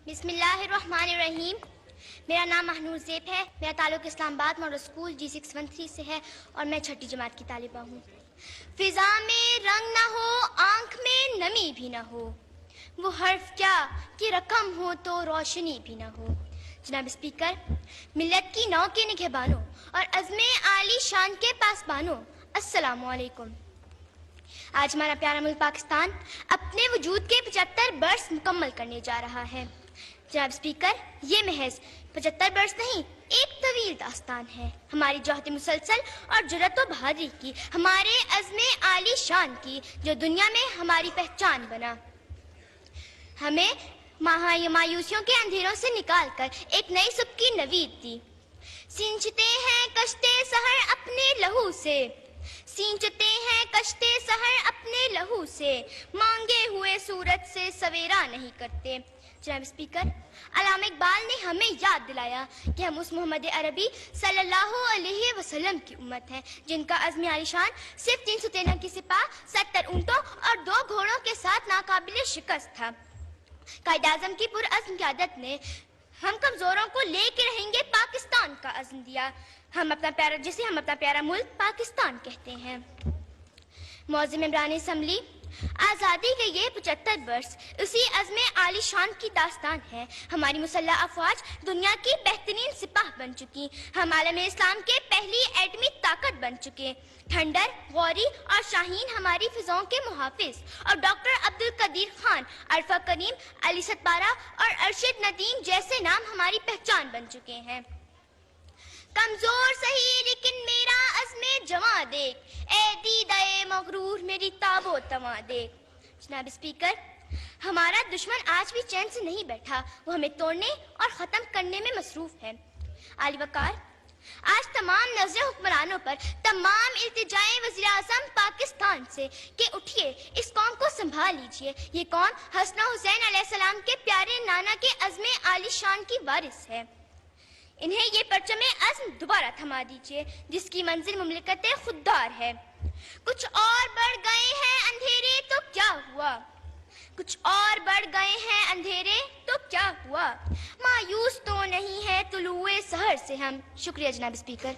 بسم اللہ الرحمن الرحیم. میرا نام مہنور زیب ہے. میرا تعلق اسلام آباد ماڈل اسکول G613 سے ہے اور میں چھٹی جماعت کی طالبہ ہوں. فضا میں رنگ نہ ہو, آنکھ میں نمی بھی نہ ہو, وہ حرف کیا کہ رقم ہو تو روشنی بھی نہ ہو. جناب اسپیکر, ملت کی نو کے نگہبانوں اور عزم عالی شان کے پاسبانوں, السلام علیکم. آج ہمارا پیارا ملک پاکستان اپنے وجود کے 75 برس مکمل کرنے جا رہا ہے. جناب اسپیکر, یہ محض 75 برس نہیں, ایک طویل داستان ہے ہماری جہد مسلسل اور جرأت و بہادری کی, ہمارے عزم عالی شان کی, جو دنیا میں ہماری پہچان بنا. ہمیں مایوسیوں کے اندھیروں سے نکال کر ایک نئی صبح کی نوید دی. سینچتے ہیں کشتے سحر اپنے لہو سے, سینچتے ہیں کشتے سحر اپنے لہو سے, مانگے ہوئے سورج سے سویرا نہیں کرتے. جناب اسپیکر, علامہ اقبال نے ہمیں یاد دلایا کہ ہم اس محمد عربی صلی اللہ علیہ وسلم کی امت ہیں جن کا عزم عالی شان صرف 313 کی سپاہ, 70 اونٹوں اور 2 گھوڑوں کے ساتھ ناقابل شکست تھا. قائد اعظم کی پرعزم قیادت نے ہم کمزوروں کو لے کے رہیں گے پاکستان کا عزم دیا, جسے ہم اپنا پیارا ملک پاکستان کہتے ہیں. معظم ممبران اسمبلی, آزادی کے یہ 75 برس اسی عزم عالی شان کی داستان ہے. ہماری مسلح افواج دنیا کی بہترین سپاہ بن چکی, ہم عالم اسلام کے پہلی ایٹمی طاقت بن چکے. تھنڈر, غوری اور شاہین ہماری فضاؤں کے محافظ, اور ڈاکٹر عبدالقدیر خان, عرفہ کریم, علی ستپارہ اور ارشد ندیم جیسے نام ہماری پہچان بن چکے ہیں. کمزور سہی لیکن میرا عزم جواں دیکھ, اے دیدہ مغرور میری تاب و تواں دیکھ. جناب اسپیکر, ہمارا دشمن آج بھی چین سے نہیں بیٹھا, وہ ہمیں توڑنے اور ختم کرنے میں مصروف ہے. عالی وقار, آج تمام نظر حکمرانوں پر تمام التجائے وزیر اعظم پاکستان سے کہ اٹھیے, اس قوم کو سنبھال لیجئے. یہ قوم حسن و حسین علیہ السلام کے پیارے نانا کے عزم عالی شان کی وارث ہے. انہیں یہ پرچم عزم دوبارہ تھما دیجئے جس کی منزل مملکت خوددار ہے. کچھ اور بڑھ گئے ہیں اندھیرے تو کیا ہوا, کچھ اور بڑھ گئے ہیں اندھیرے تو کیا ہوا, مایوس تو نہیں ہے طلوع سحر سے ہم. شکریہ جناب اسپیکر.